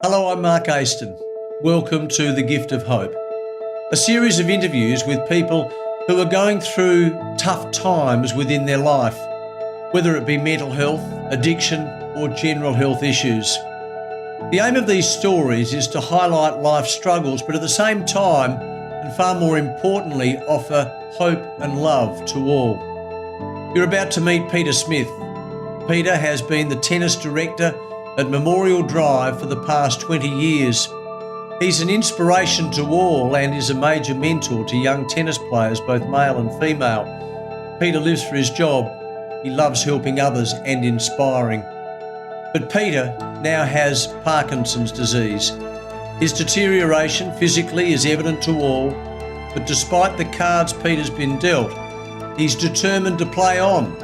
Hello, I'm Mark Aston. Welcome to The Gift of Hope, a series of interviews with people who are going through tough times within their life, whether it be mental health, addiction, or general health issues. The aim of these stories is to highlight life's struggles, but at the same time, and far more importantly, offer hope and love to all. You're about to meet Peter Smith. Peter has been the tennis director at Memorial Drive for the past 20 years. He's an inspiration to all and is a major mentor to young tennis players, both male and female. Peter lives for his job. He loves helping others and inspiring. But Peter now has Parkinson's disease. His deterioration physically is evident to all, but despite the cards Peter's been dealt, he's determined to play on.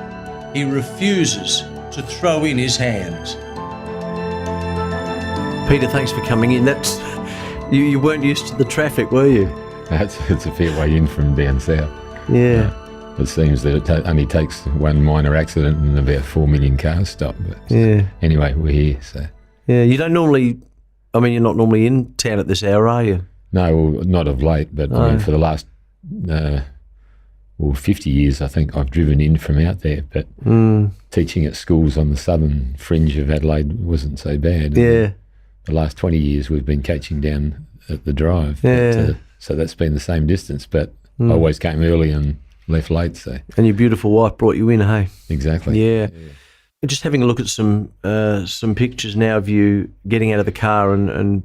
He refuses to throw in his hands. Peter, thanks for coming in. You weren't used to the traffic, were you? It's a fair way in from down south. Yeah. It seems that it only takes one minor accident and about 4 million cars stop. But yeah. Anyway, we're here. So. Yeah, you don't normally, you're not normally in town at this hour, are you? No, well, not of late, but I mean, for the last 50 years, I think I've driven in from out there. But teaching at schools on the southern fringe of Adelaide wasn't so bad. Yeah. The last 20 years we've been coaching down at the drive. Yeah. But, so that's been the same distance, but I always came early and left late. So. And your beautiful wife brought you in, hey? Exactly. Yeah. Just having a look at some pictures now of you getting out of the car and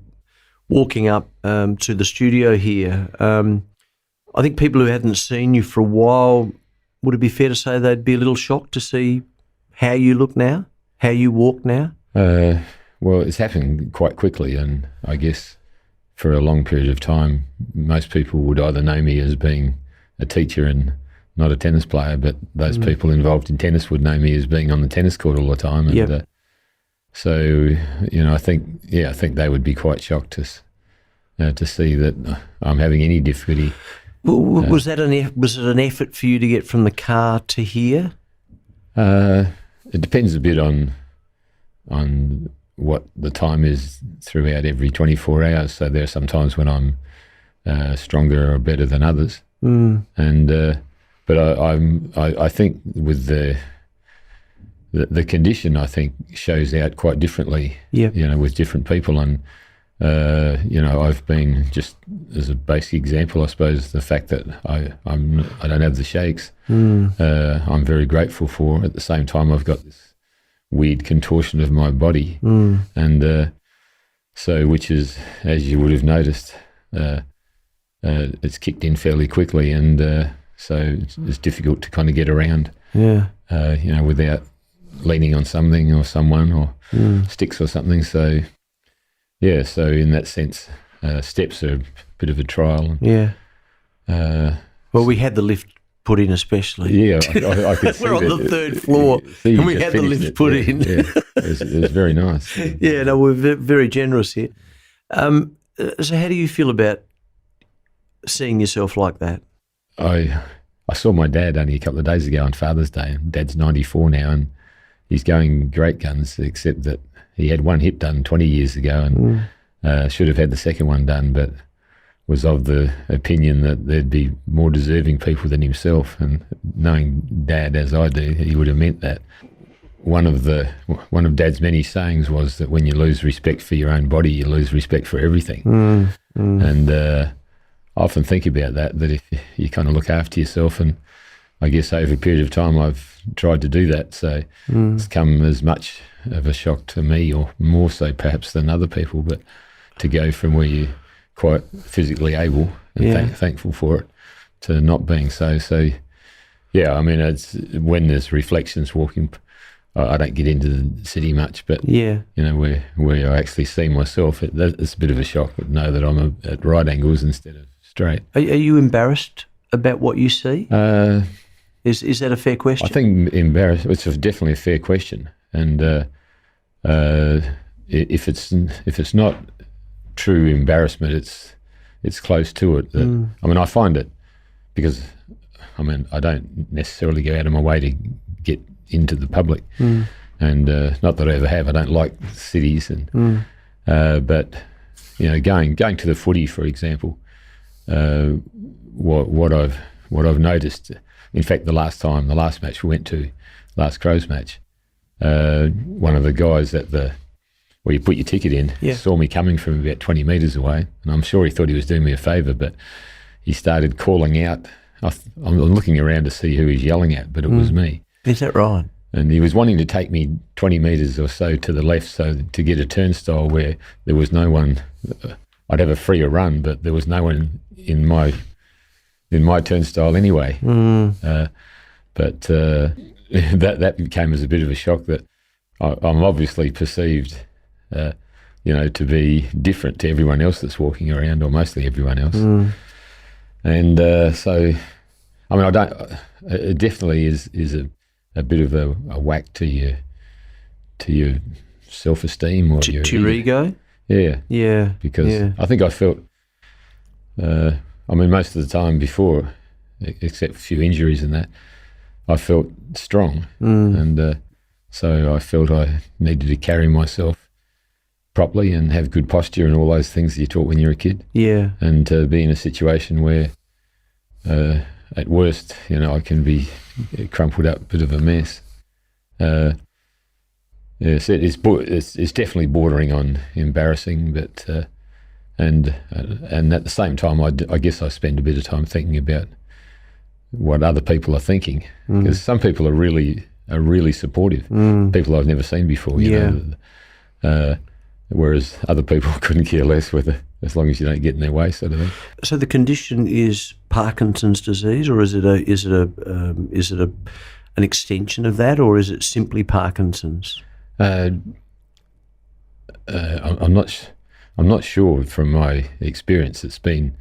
walking up to the studio here. I think people who hadn't seen you for a while, would it be fair to say they'd be a little shocked to see how you look now, how you walk now? Well, it's happened quite quickly, and I guess for a long period of time, most people would either know me as being a teacher and not a tennis player, but those people involved in tennis would know me as being on the tennis court all the time. And so, I think they would be quite shocked to see that I'm having any difficulty. Was it an effort for you to get from the car to here? It depends a bit on what the time is throughout every 24 hours. So there are some times when I'm stronger or better than others. But I think with the condition, I think shows out quite differently. With different people, and I've been, just as a basic example, I suppose, the fact that I don't have the shakes. I'm very grateful for. At the same time, I've got this weird contortion of my body, and so, which is, as you would have noticed, it's kicked in fairly quickly, and so it's difficult to kind of get around, without leaning on something or someone or sticks or something. So, so in that sense, steps are a bit of a trial. Well, we had the lift put in, especially. Yeah, I could see We're on the third floor, and we had the lift put in. Yeah. It was very nice. Yeah, no, we're very generous here. So how do you feel about seeing yourself like that? I saw my dad only a couple of days ago on Father's Day, and Dad's 94 now, and he's going great guns, except that he had one hip done 20 years ago and should have had the second one done, but was of the opinion that there'd be more deserving people than himself, and knowing Dad as I do, he would have meant that. One of Dad's many sayings was that when you lose respect for your own body, you lose respect for everything. And I often think about that if you kind of look after yourself, and I guess over a period of time I've tried to do that, so it's come as much of a shock to me, or more so perhaps than other people, but to go from where you quite physically able and thankful for it to not being so. So, it's when there's reflections walking, I don't get into the city much, but where I actually see myself, it's a bit of a shock to know that I'm at right angles instead of straight. Are you embarrassed about what you see? Is that a fair question? I think embarrassed. It's definitely a fair question, and if it's not true embarrassment, it's close to it. I find it, because I don't necessarily go out of my way to get into the public, and not that I ever have. I don't like cities, and But going to the footy, for example, what I've noticed, in fact, the last match we went to, last Crows match, one of the guys where you put your ticket in, saw me coming from about 20 metres away, and I'm sure he thought he was doing me a favour, but he started calling out. I'm looking around to see who he's yelling at, but it was me. Is that right? And he was wanting to take me 20 metres or so to the left, so to get a turnstile where there was no one. I'd have a freer run, but there was no one in my turnstile anyway. But that came as a bit of a shock that I'm obviously perceived, to be different to everyone else that's walking around, or mostly everyone else. And so, I mean, it definitely is a bit of a whack to your self-esteem or your ego. Yeah. Because I think I felt, most of the time before, except for a few injuries and that, I felt strong. And so I felt I needed to carry myself properly and have good posture and all those things that you're taught when you're a kid. Yeah. And to be in a situation where, at worst, I can be crumpled up, bit of a mess. Yes, it's definitely bordering on embarrassing, but and at the same time, I guess I spend a bit of time thinking about what other people are thinking, because some people are really supportive, people I've never seen before, you know, whereas other people couldn't care less as long as you don't get in their way, sort of thing. So the condition is Parkinson's disease, or is it an extension of that, or is it simply Parkinson's? I'm not sure from my experience. It's been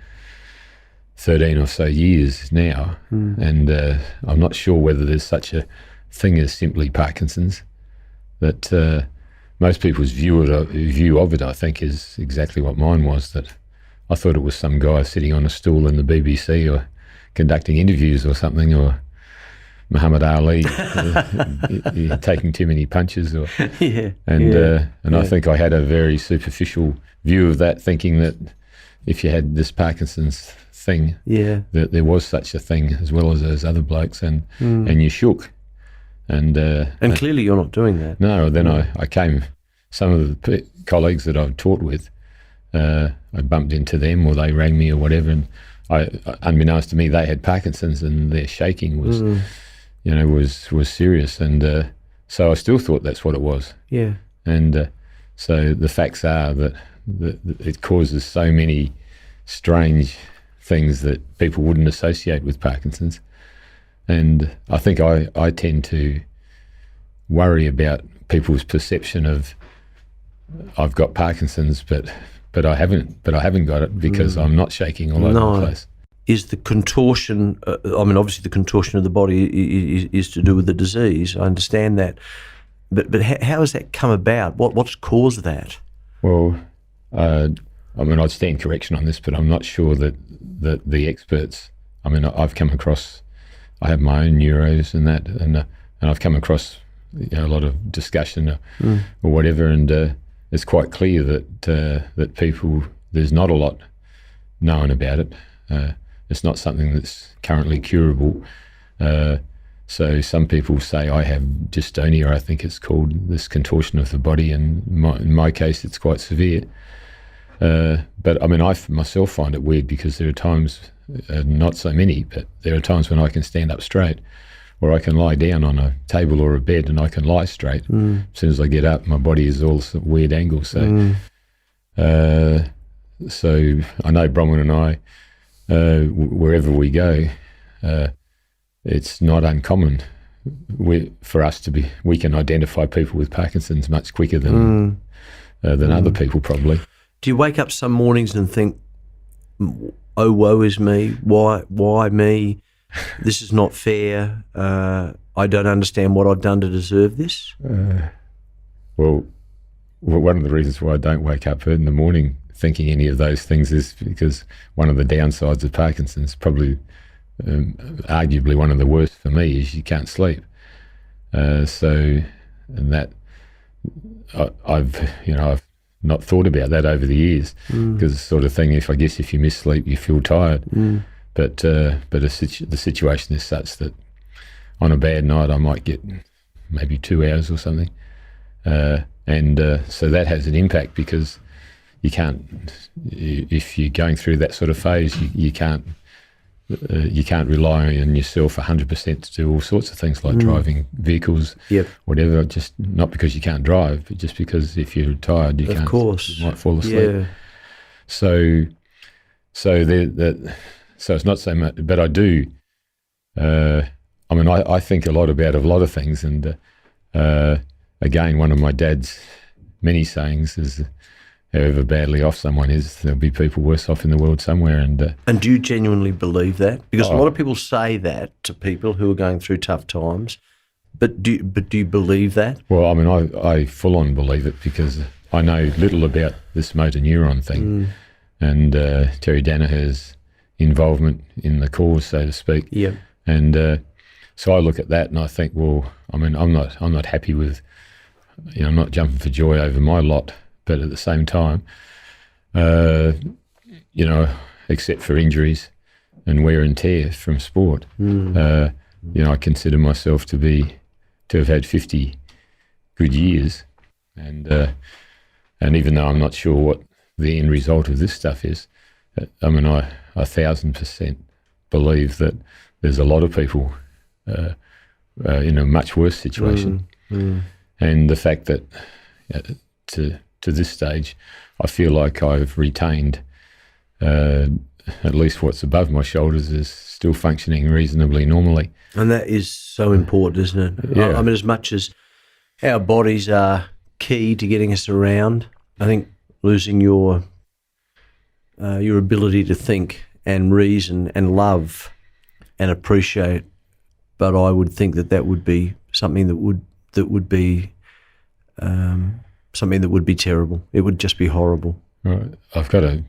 13 or so years now, and I'm not sure whether there's such a thing as simply Parkinson's. That most people's view of it, I think, is exactly what mine was. That I thought it was some guy sitting on a stool in the BBC or conducting interviews or something, or Muhammad Ali taking too many punches, and I think I had a very superficial view of that, thinking that if you had this Parkinson's thing, that there was such a thing as well as those other blokes, and you shook. And clearly you're not doing that. No, then I came, some of the colleagues that I've taught with, I bumped into them, or they rang me or whatever, and unbeknownst to me, they had Parkinson's, and their shaking was, was serious. And so I still thought that's what it was. Yeah. And so the facts are that it causes so many strange things that people wouldn't associate with Parkinson's. And I think I tend to worry about people's perception of I've got Parkinson's, but I haven't got it, because I'm not shaking all over the place. Is the contortion? Obviously the contortion of the body is to do with the disease. I understand that, but how has that come about? What's caused that? Well, I'd stand correction on this, but I'm not sure that the experts. I've come across. I have my own neuros and that, and I've come across a lot of discussion or whatever, and it's quite clear that people, there's not a lot known about it. It's not something that's currently curable. So some people say I have dystonia, I think it's called, this contortion of the body, and in my case it's quite severe. But I myself find it weird, because there are times, not so many, but there are times when I can stand up straight, or I can lie down on a table or a bed and I can lie straight. As soon as I get up, my body is all some weird angles. So, so I know Bronwyn and I, wherever we go, it's not uncommon for us we can identify people with Parkinson's much quicker than other people probably. Do you wake up some mornings and think, oh, woe is me, why me? This is not fair. I don't understand what I've done to deserve this. Well, one of the reasons why I don't wake up in the morning thinking any of those things is because one of the downsides of Parkinson's, probably arguably one of the worst for me, is you can't sleep. I've not thought about that over the years, because it's the sort of thing, if you miss sleep, you feel tired. But the situation is such that on a bad night I might get maybe 2 hours or something, so that has an impact, because you can't, if you're going through that sort of phase, you can't rely on yourself 100% to do all sorts of things like driving vehicles, whatever. Just not because you can't drive, but just because if you're tired, you can't. Of course, you might fall asleep. Yeah. So it's not so much, but I do. I think a lot about a lot of things, and again, one of my dad's many sayings is, however badly off someone is, there'll be people worse off in the world somewhere. And do you genuinely believe that? Because a lot of people say that to people who are going through tough times, but do you believe that? Well, I full on believe it, because I know little about this motor neuron thing, and Terry Danaher's involvement in the cause, so to speak. Yeah. And so I look at that and I think, well, I'm not happy with, I'm not jumping for joy over my lot. But at the same time, except for injuries and wear and tear from sport, I consider myself to have had 50 good years, and even though I'm not sure what the end result of this stuff is, I 1,000% believe that there's a lot of people in a much worse situation, and the fact that to this stage, I feel like I've retained at least what's above my shoulders is still functioning reasonably normally. And that is so important, isn't it? Yeah. As much as our bodies are key to getting us around, I think losing your ability to think and reason and love and appreciate, but I would think that would be something that would be something that would be terrible. It would just be horrible. Right. I've got a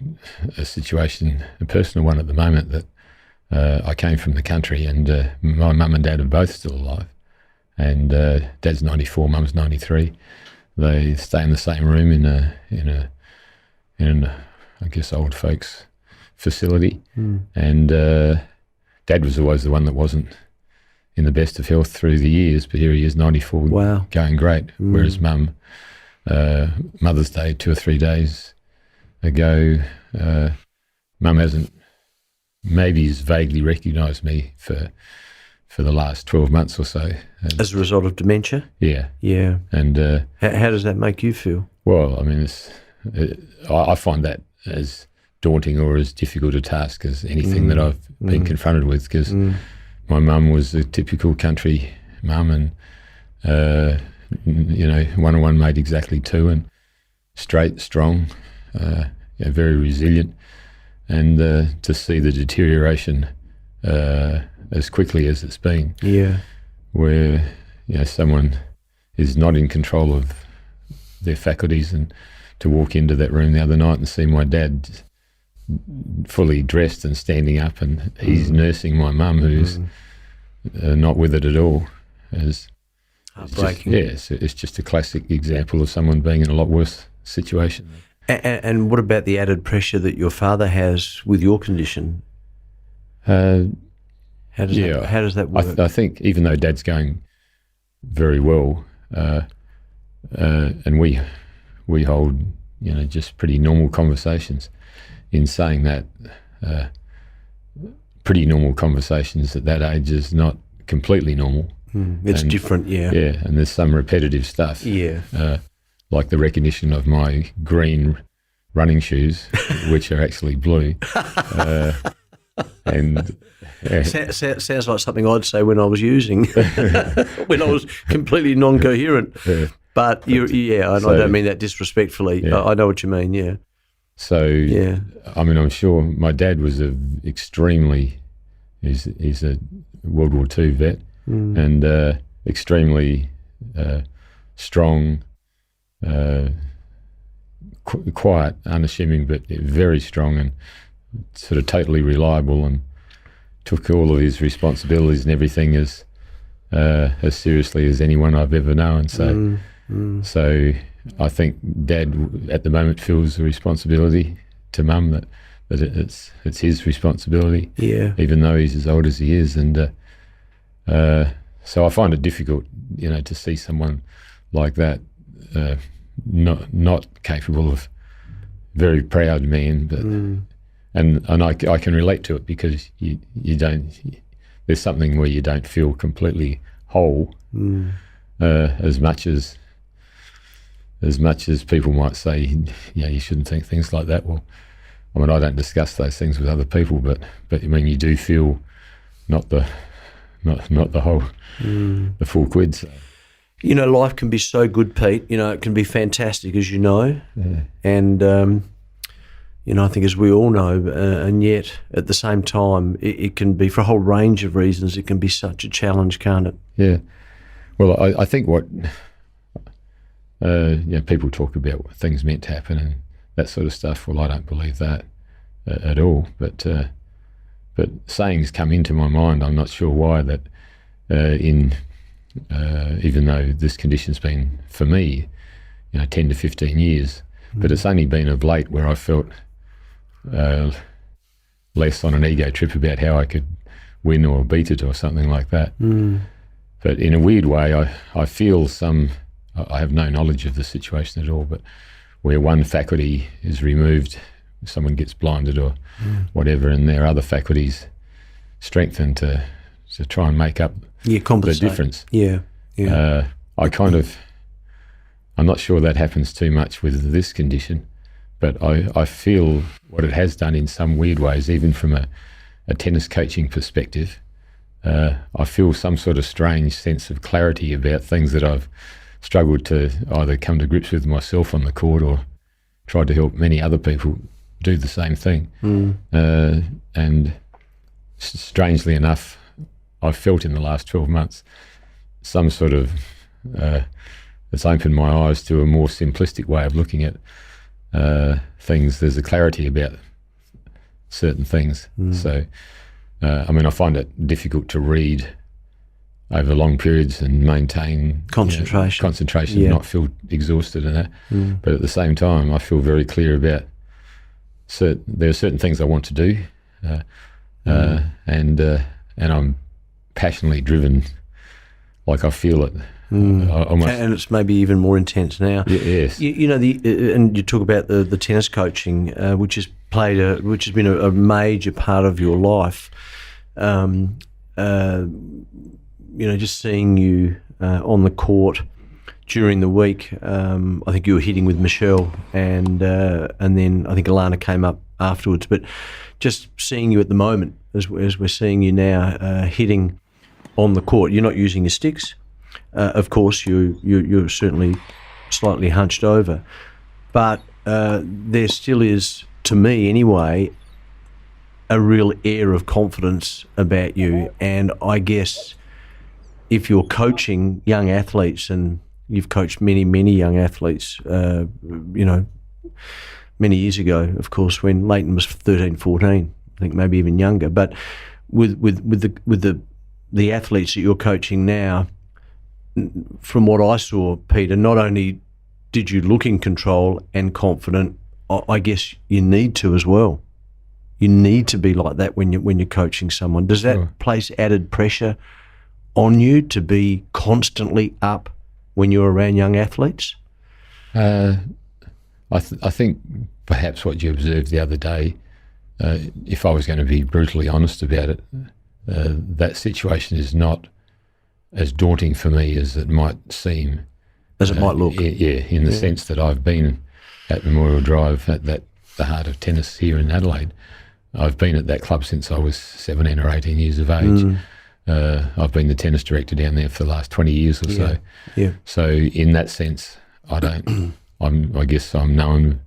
situation, a personal one at the moment, that I came from the country, and my mum and dad are both still alive. And Dad's 94, Mum's 93. They stay in the same room in a I guess old folks facility. And Dad was always the one that wasn't in the best of health through the years, but here he is, 94, wow, going great. Whereas Mum, Mother's Day 2 or 3 days ago, Mum maybe has vaguely recognised me for the last 12 months or so. As a result of dementia? Yeah. Yeah. And how does that make you feel? Well, I find that as daunting or as difficult a task as anything that I've been confronted with, because my mum was a typical country mum, and 1 and 1 made exactly 2, and straight, strong, very resilient, and to see the deterioration as quickly as it's been, where someone is not in control of their faculties, and to walk into that room the other night and see my dad fully dressed and standing up, and he's nursing my mum, who's not with it at all. Heartbreaking. It's just a classic example of someone being in a lot worse situation. And what about the added pressure that your father has with your condition? How does that work? I think even though Dad's going very well, and we hold just pretty normal conversations, in saying that pretty normal conversations at that age is not completely normal. It's different, yeah. Yeah, and there's some repetitive stuff. Yeah. Like the recognition of my green running shoes, which are actually blue. And sounds like something I'd say when I was using, when I was completely non-coherent. But I don't mean that disrespectfully. Yeah. I know what you mean, yeah. So, yeah. I'm sure my dad was he's a World War II vet, and extremely strong, quiet, unassuming, but very strong, and sort of totally reliable, and took all of his responsibilities and everything as seriously as anyone I've ever known. So I think Dad at the moment feels the responsibility to Mum that it's his responsibility. Yeah. Even though he's as old as he is, and so I find it difficult, to see someone like that, not capable of, very proud man, but and I can relate to it because you don't. There's something where you don't feel completely whole, as much as people might say, you shouldn't think things like that. Well, I mean, I don't discuss those things with other people, but I mean, you do feel not the whole, the full quid. So. Life can be so good, Pete. It can be fantastic, as you know. Yeah. And, I think as we all know, and yet at the same time, it can be, for a whole range of reasons, it can be such a challenge, can't it? Yeah. Well, I think what, people talk about what things meant to happen and that sort of stuff. Well, I don't believe that at all. But sayings come into my mind. I'm not sure why that even though this condition's been, for me, 10 to 15 years, but it's only been of late where I felt less on an ego trip about how I could win or beat it or something like that. But in a weird way, I feel I have no knowledge of the situation at all, but where one faculty is removed, someone gets blinded or whatever, and their other faculties strengthen to try and make up the difference. Yeah. I'm not sure that happens too much with this condition, but I feel what it has done in some weird ways, even from a tennis coaching perspective. I feel some sort of strange sense of clarity about things that I've struggled to either come to grips with myself on the court or tried to help many other people do the same thing. And strangely enough, I've felt in the last 12 months some sort of, it's opened my eyes to a more simplistic way of looking at things. There's a clarity about certain things. So, I find it difficult to read over long periods and maintain concentration, and not feel exhausted and that. But at the same time, I feel very clear about there are certain things I want to do, and I'm passionately driven, like I feel it. And it's maybe even more intense now. Yes. And you talk about the tennis coaching, which has been a major part of your life. Just seeing you on the court during the week. I think you were hitting with Michelle, and then I think Alana came up afterwards. But just seeing you at the moment, as we're seeing you now, hitting on the court, you're not using your sticks. Of course, you're certainly slightly hunched over, but there still is, to me anyway, a real air of confidence about you. And I guess if you're coaching young athletes, and you've coached many, many young athletes, many years ago, of course, when Leighton was 13, 14, I think maybe even younger. But with the athletes that you're coaching now, from what I saw, Peter, not only did you look in control and confident, I guess you need to as well. You need to be like that when you're coaching someone. Does that place added pressure on you to be constantly up when you're around young athletes? I think perhaps what you observed the other day, if I was going to be brutally honest about it, that situation is not as daunting for me as it might seem. As it might look. Yeah, in the sense that I've been at Memorial Drive, at the heart of tennis here in Adelaide. I've been at that club since I was 17 or 18 years of age. I've been the tennis director down there for the last 20 years or so. Yeah. So in that sense, I guess I'm known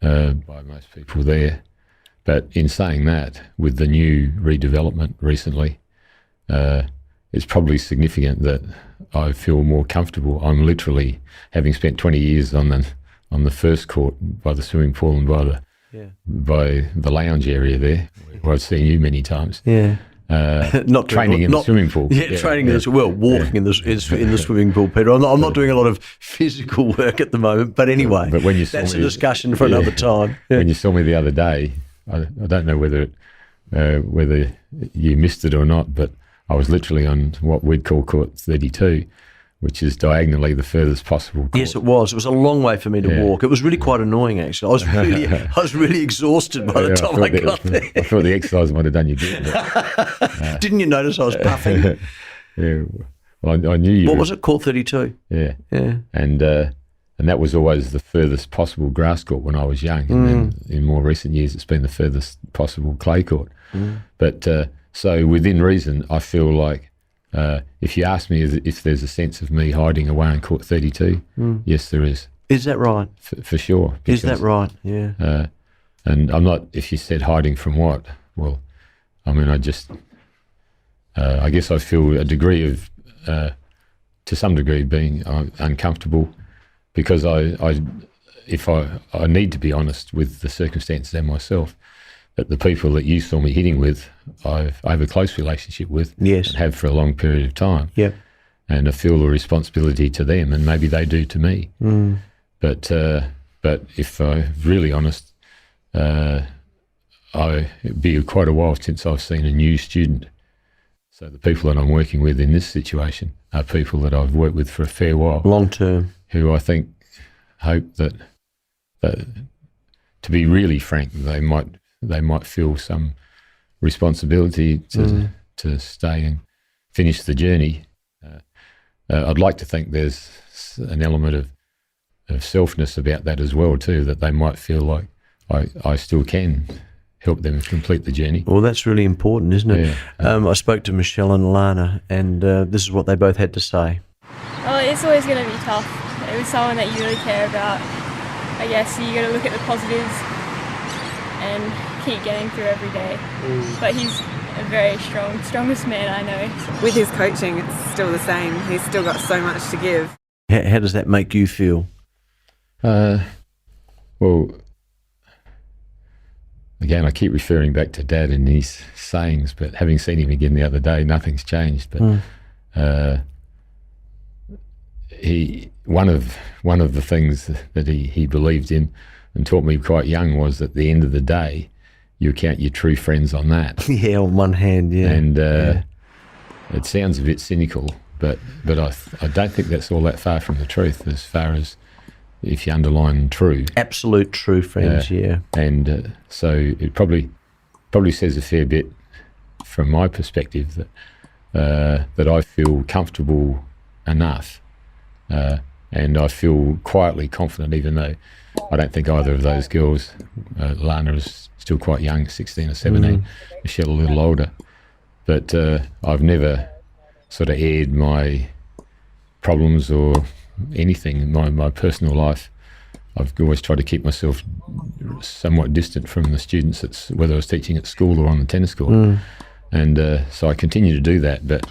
by most people there. But in saying that, with the new redevelopment recently, it's probably significant that I feel more comfortable. I'm literally, having spent 20 years on the first court by the swimming pool and by the lounge area there, where I've seen you many times. Yeah. Not training in the swimming pool. Training in the walking in the swimming pool, Peter. I'm not doing a lot of physical work at the moment, but anyway, but when you saw that's me, a discussion for another time. Yeah. When you saw me the other day, I don't know whether you missed it or not, but I was literally on what we'd call court 32, which is diagonally the furthest possible court. Yes, it was. It was a long way for me to walk. It was really quite annoying, actually. I was really exhausted by the time I got there. I thought the exercise might have done you good. But, didn't you notice I was puffing? Yeah. Well, I knew you. What was it? Court 32. Yeah. Yeah. And that was always the furthest possible grass court when I was young. And then in more recent years, it's been the furthest possible clay court. But so within reason, I feel like if you ask me if there's a sense of me hiding away in court 32, yes, there is. Is that right? For sure. Is that right? Yeah. And I'm not, if you said hiding from what, well, I mean, I guess I feel a degree of, to some degree, being uncomfortable because if I need to be honest with the circumstances and myself, that the people that you saw me hitting with, I have a close relationship with, yes, and have for a long period of time. Yep. And I feel a responsibility to them, and maybe they do to me. But if I'm really honest, it'd be quite a while since I've seen a new student. So the people that I'm working with in this situation are people that I've worked with for a fair while, long term, who I think hope that to be really frank, they might feel some responsibility to stay and finish the journey. I'd like to think there's an element of selfness about that as well too, that they might feel like I still can help them complete the journey. Well, that's really important, isn't it? Yeah. I spoke to Michelle and Lana, and this is what they both had to say. Well, it's always going to be tough. It was someone that you really care about. I guess you got to look at the positives and keep getting through every day. But he's a very strongest man I know. With his coaching, it's still the same. He's still got so much to give. How does that make you feel? Well, again, I keep referring back to Dad and his sayings, but having seen him again the other day, nothing's changed. But one of the things that he believed in and taught me quite young was at the end of the day, you count your true friends on that. Yeah, on one hand, yeah. And it sounds a bit cynical, but I don't think that's all that far from the truth as far as if you underline true. Absolute true friends, yeah. And so it probably says a fair bit from my perspective that I feel comfortable enough and I feel quietly confident, even though I don't think either of those girls, Lana is still quite young, 16 or 17, Michelle a little older, but I've never sort of aired my problems or anything in my personal life. I've always tried to keep myself somewhat distant from the students, whether I was teaching at school or on the tennis court. And so I continue to do that. But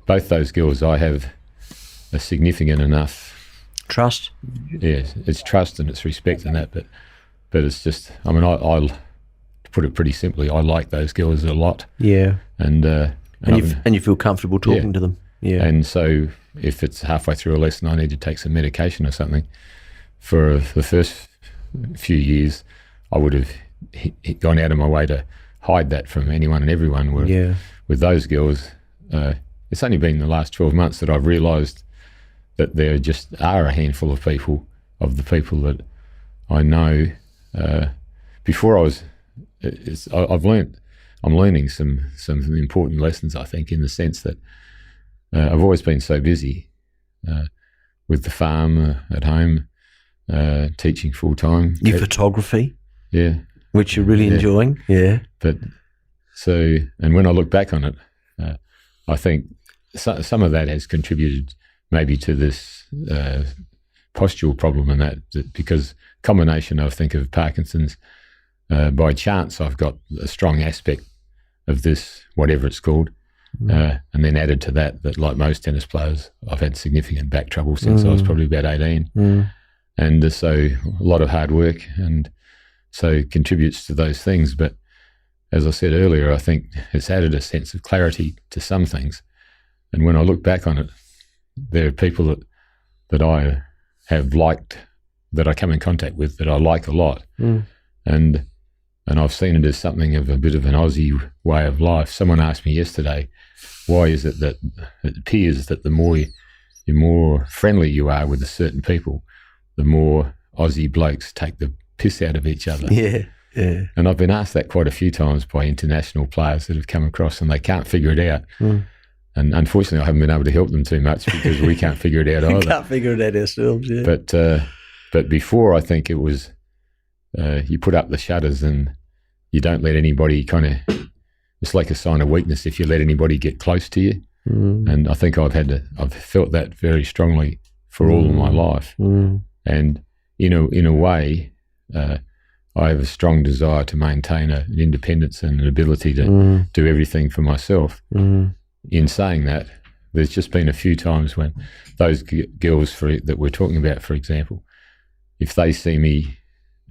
both those girls, I have a significant enough trust. Yes, it's trust and it's respect and that. But it's just, I mean, I'll put it pretty simply. I like those girls a lot. Yeah. And you feel comfortable talking to them. Yeah. And so if it's halfway through a lesson, I need to take some medication or something. For the first few years, I would have gone out of my way to hide that from anyone and everyone. With those girls, it's only been the last 12 months that I've realised that there just are a handful of people, of the people that I know. Before I'm learning some important lessons, I think, in the sense that I've always been so busy with the farm at home, teaching full time. Your photography, yeah, which you're really enjoying, yeah. But so, and when I look back on it, I think some of that has contributed maybe to this postural problem, and that because combination, I think, of Parkinson's. By chance, I've got a strong aspect of this, whatever it's called. And then added to that like most tennis players, I've had significant back trouble since I was probably about 18. And so a lot of hard work, and so contributes to those things. But as I said earlier, I think it's added a sense of clarity to some things. And when I look back on it, there are people that I have liked, that I come in contact with, that I like a lot. And I've seen it as something of a bit of an Aussie way of life. Someone asked me yesterday, why is it that it appears that the more friendly you are with certain people, the more Aussie blokes take the piss out of each other. Yeah. And I've been asked that quite a few times by international players that have come across, and they can't figure it out. And unfortunately, I haven't been able to help them too much because we can't figure it out either. Can't figure it out ourselves, yeah. But before, I think it was you put up the shutters and you don't let anybody it's like a sign of weakness if you let anybody get close to you. And I think I've felt that very strongly for all of my life. And in a way, I have a strong desire to maintain an independence and an ability to do everything for myself. In saying that, there's just been a few times when those girls that we're talking about, for example, if they see me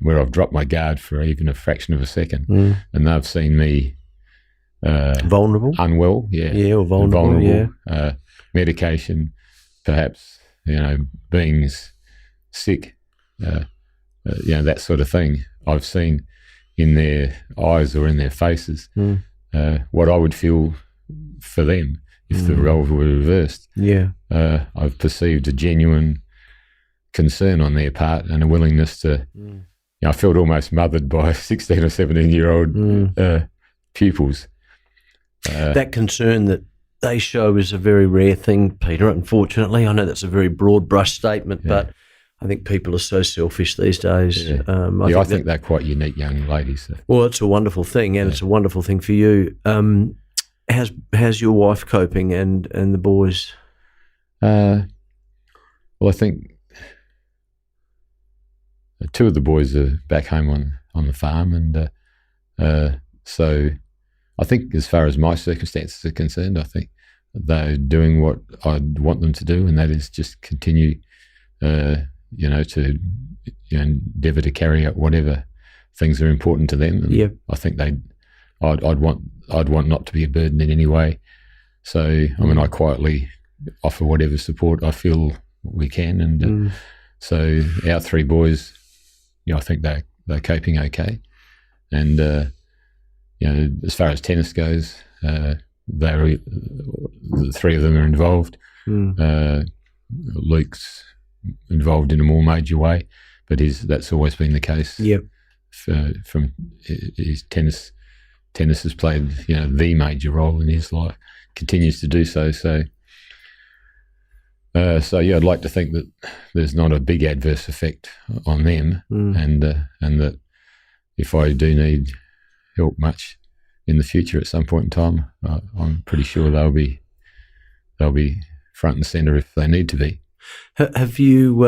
where I've dropped my guard for even a fraction of a second, and they've seen me vulnerable, unwell, or vulnerable, medication, perhaps, being sick, that sort of thing. I've seen in their eyes or in their faces what I would feel for them if the roles were reversed. I've perceived a genuine concern on their part and a willingness to. I felt almost mothered by 16 or 17-year-old pupils. That concern that they show is a very rare thing, Peter, unfortunately. I know that's a very broad brush statement, but I think people are so selfish these days. I think they're quite unique young ladies. Well, it's a wonderful thing, and it's a wonderful thing for you. How's your wife coping and the boys? Well, I think two of the boys are back home on the farm, and so I think as far as my circumstances are concerned, I think they're doing what I'd want them to do, and that is just continue, to endeavour to carry out whatever things are important to them. And I think I'd want not to be a burden in any way. So I quietly offer whatever support I feel we can, and so our three boys, I think they're coping okay, and as far as tennis goes, the three of them are involved. Luke's involved in a more major way, but that's always been the case. From his tennis has played the major role in his life, continues to do so. So I'd like to think that there's not a big adverse effect on them, and that if I do need help much in the future at some point in time, I'm pretty sure they'll be front and centre if they need to be. Have you?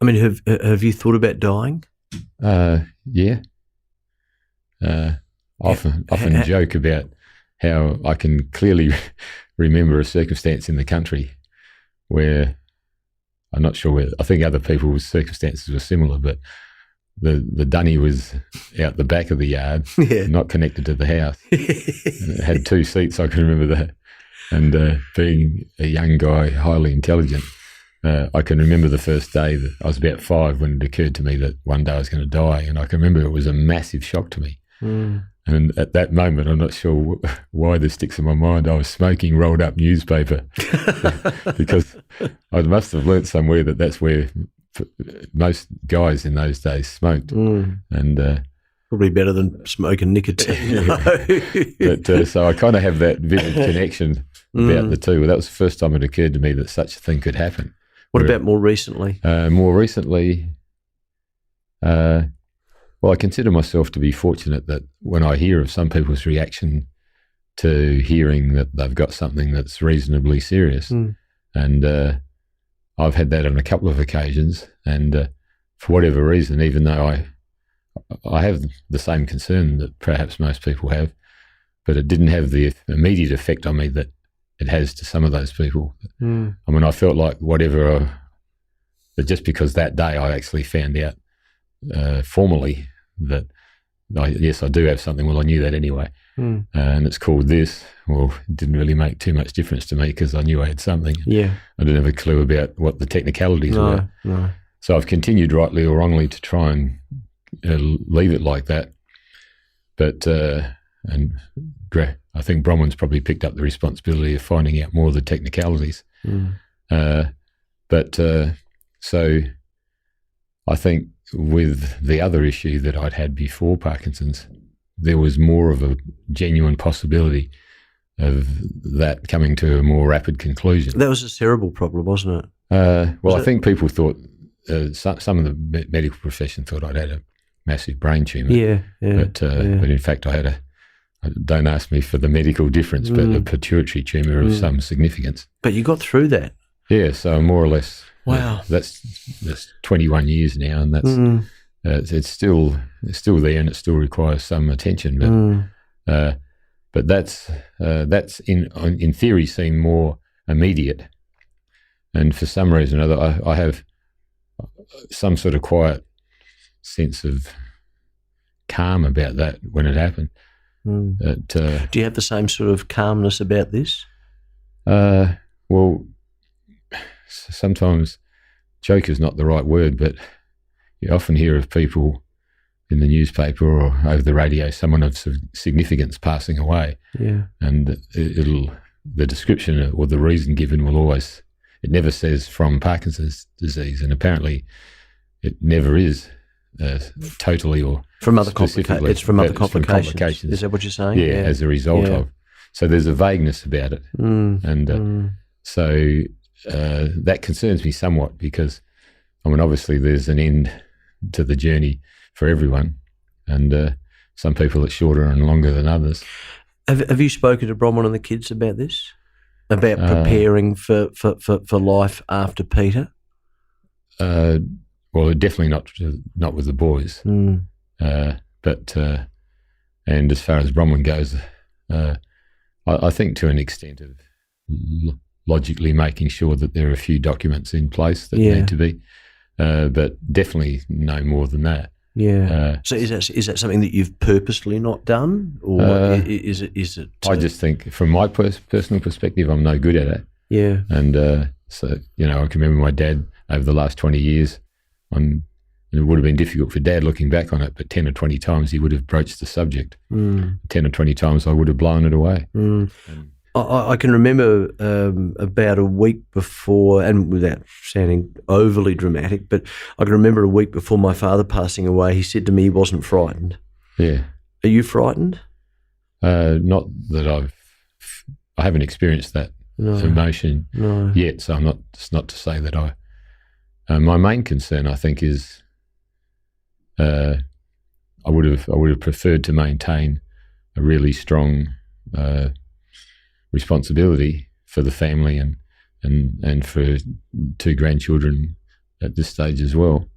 Have you thought about dying? Yeah. Often joke about how I can clearly remember a circumstance in the country where I'm not sure where. I think other people's circumstances were similar, but the dunny was out the back of the yard, not connected to the house. And it had two seats, I can remember that. And being a young guy, highly intelligent, I can remember the first day that I was about 5 when it occurred to me that one day I was going to die. And I can remember it was a massive shock to me. And at that moment, I'm not sure why this sticks in my mind, I was smoking rolled up newspaper because I must have learnt somewhere that that's where most guys in those days smoked. And probably better than smoking nicotine. But so I kind of have that vivid connection about the two. Well, that was the first time it occurred to me that such a thing could happen. What about more recently? More recently, well, I consider myself to be fortunate that when I hear of some people's reaction to hearing that they've got something that's reasonably serious, and I've had that on a couple of occasions, and for whatever reason, even though I have the same concern that perhaps most people have, but it didn't have the immediate effect on me that it has to some of those people. I felt like that just because that day I actually found out formally that yes, I do have something. Well, I knew that anyway. And it's called this. Well, it didn't really make too much difference to me because I knew I had something. Yeah. I didn't have a clue about what the technicalities were. No. So I've continued, rightly or wrongly, to try and leave it like that. But I think Bronwyn's probably picked up the responsibility of finding out more of the technicalities. So I think with the other issue that I'd had before Parkinson's, there was more of a genuine possibility of that coming to a more rapid conclusion. That was a cerebral problem, wasn't it? I think people thought, some of the medical profession thought I'd had a massive brain tumour. Yeah. But in fact, I had don't ask me for the medical difference, but a pituitary tumour of some significance. But you got through that. Yeah, so more or less. Wow. That's 21 years now, and that's it's still there, and it still requires some attention. But that's in theory seemed more immediate, and for some reason or other, I have some sort of quiet sense of calm about that when it happened. Do you have the same sort of calmness about this? Well, sometimes joke is not the right word, but you often hear of people in the newspaper or over the radio, someone of significance passing away. Yeah. And the description or the reason given will always, it never says from Parkinson's disease, and apparently it never is totally or from other complications. It's from other complications. Is that what you're saying? Yeah, as a result of. So there's a vagueness about it. So that concerns me somewhat because, I mean, obviously there's an end to the journey for everyone, and some people it's shorter and longer than others. Have you spoken to Bronwyn and the kids about this? About preparing for life after Peter? Well, definitely not with the boys. But and as far as Bronwyn goes, I think to an extent of logically making sure that there are a few documents in place that need to be, but definitely no more than that. Yeah. So is that something that you've purposely not done, or is it? I just think, from my personal perspective, I'm no good at it. Yeah. And so I can remember my dad over the last 20 years. It would have been difficult for Dad looking back on it, but 10 or 20 times he would have broached the subject. 10 or 20 times I would have blown it away. I can remember about a week before, and without sounding overly dramatic, but I can remember a week before my father passing away, he said to me he wasn't frightened. Yeah. Are you frightened? Not that I haven't experienced that emotion yet, so it's not to say that I... my main concern, I think, is I would have preferred to maintain a really strong responsibility for the family and for two grandchildren at this stage as well.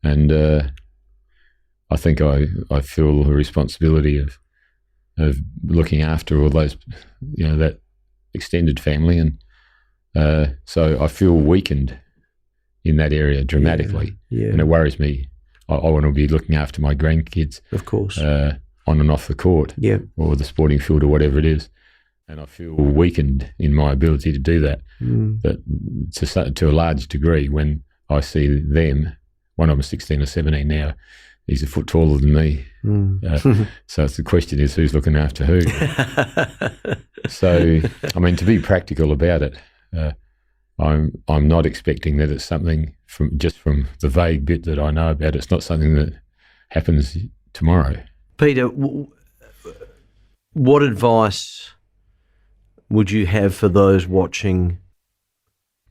And I think I feel a responsibility of looking after all those, that extended family, and so I feel weakened in that area dramatically. And it worries me. I want to be looking after my grandkids, of course, on and off the court, or the sporting field or whatever it is, and I feel weakened in my ability to do that. That to a large degree, when I see them, one of them is 16 or 17 now, he's a foot taller than me. So the question is, who's looking after who? So, I mean, to be practical about it, I'm not expecting that it's something from the vague bit that I know about. It's not something that happens tomorrow. Peter, what advice would you have for those watching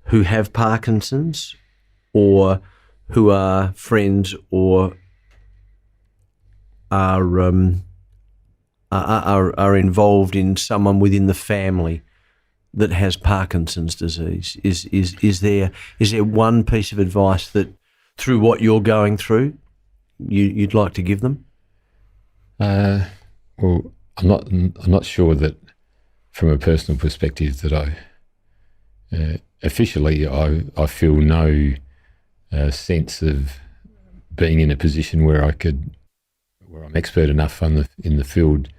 who have Parkinson's, or who are friends, or are involved in someone within the family that has Parkinson's disease? Is there one piece of advice that, through what you're going through, you'd like to give them? Well, I'm not sure that, from a personal perspective, that I officially I feel no sense of being in a position where I could where I'm expert enough in the field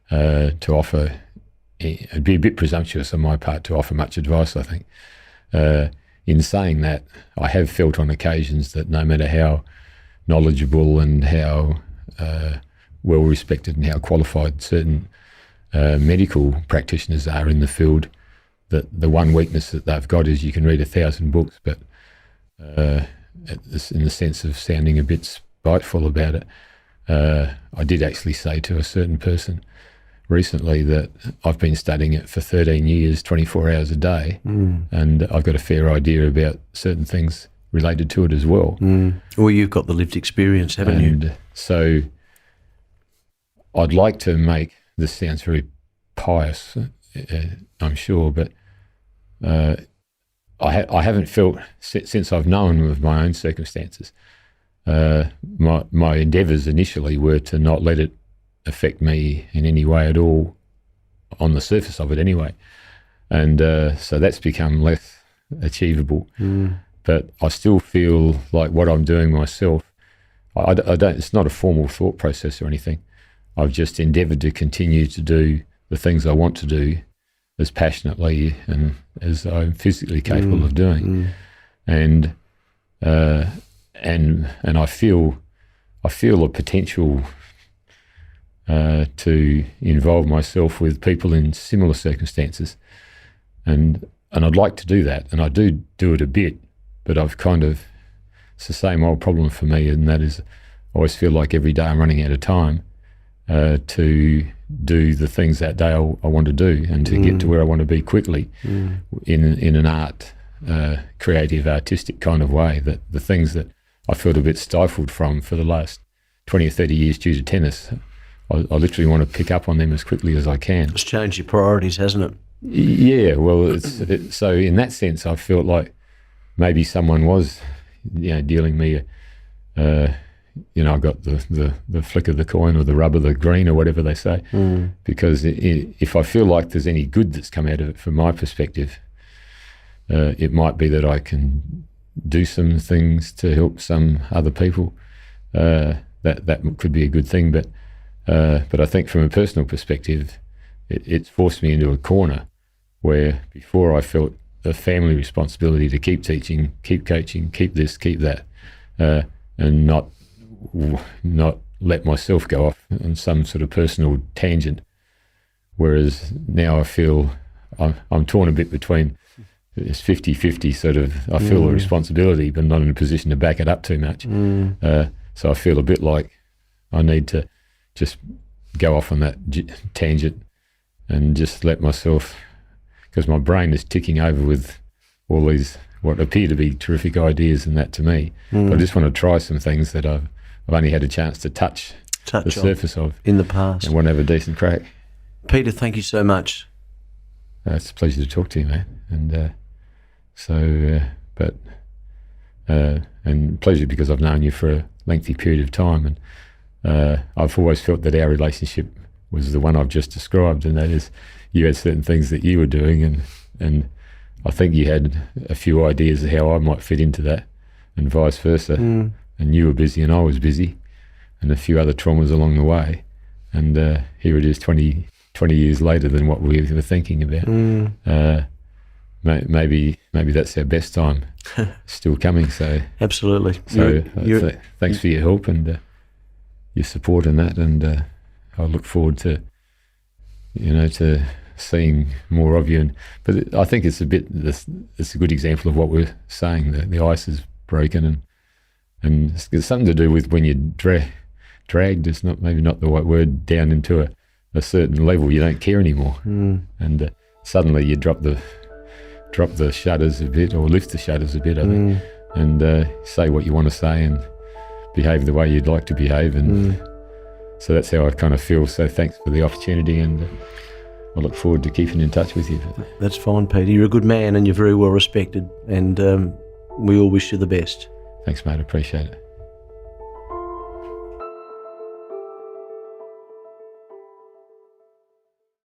to offer. It'd be a bit presumptuous on my part to offer much advice, I think. In saying that, I have felt on occasions that no matter how knowledgeable and how well respected and how qualified certain medical practitioners are in the field, that the one weakness that they've got is you can read 1,000 books, but in the sense of sounding a bit spiteful about it, I did actually say to a certain person recently that I've been studying it for 13 years, 24 hours a day, and I've got a fair idea about certain things related to it as well. Well, you've got the lived experience, haven't you? So I'd like to make, this sounds very pious, I'm sure, but I haven't felt, since I've known of my own circumstances, my endeavours initially were to not let it affect me in any way at all, on the surface of it anyway. And so that's become less achievable. But I still feel like what I'm doing myself, I don't, it's not a formal thought process or anything. I've just endeavoured to continue to do the things I want to do as passionately and as I'm physically capable of doing. And I feel a potential to involve myself with people in similar circumstances, and I'd like to do that, and I do it a bit, but it's the same old problem for me, and that is I always feel like every day I'm running out of time to do the things that day I want to do, and to get to where I want to be quickly in an art, creative, artistic kind of way. That the things that I felt a bit stifled from for the last 20 or 30 years due to tennis, I literally want to pick up on them as quickly as I can. It's changed your priorities, hasn't it? Yeah, well, so in that sense, I felt like maybe someone was, dealing me, I got the flick of the coin, or the rub of the green, or whatever they say, because if I feel like there's any good that's come out of it from my perspective, it might be that I can do some things to help some other people. That could be a good thing, but I think from a personal perspective, it's forced me into a corner where before I felt a family responsibility to keep teaching, keep coaching, keep this, keep that, and not let myself go off on some sort of personal tangent. Whereas now I feel I'm torn a bit between, it's 50-50 sort of, I feel a responsibility but not in a position to back it up too much. So I feel a bit like I need to just go off on that tangent and just let myself, because my brain is ticking over with all these what appear to be terrific ideas and that to me. But I just want to try some things that I've only had a chance to touch the surface of in the past, and want to have a decent crack. Peter, thank you so much. It's a pleasure to talk to you, mate. And and pleasure because I've known you for a lengthy period of time, and I've always felt that our relationship was the one I've just described, and that is you had certain things that you were doing, and I think you had a few ideas of how I might fit into that, and vice versa. And you were busy and I was busy, and a few other traumas along the way, and here it is 20 years later than what we were thinking about. Maybe that's our best time still coming. So absolutely. So thanks for your help and your support in that, and I look forward to to seeing more of you. But I think it's a good example of what we're saying. The ice is broken, and it's something to do with when you're dragged. It's maybe not the right word, down into a certain level. You don't care anymore, and suddenly you drop the shutters a bit, or lift the shutters a bit, I think, and say what you want to say and behave the way you'd like to behave. And so that's how I kind of feel. So thanks for the opportunity, and I look forward to keeping in touch with you. That's fine, Peter. You're a good man and you're very well respected, and we all wish you the best. Thanks, mate. I appreciate it.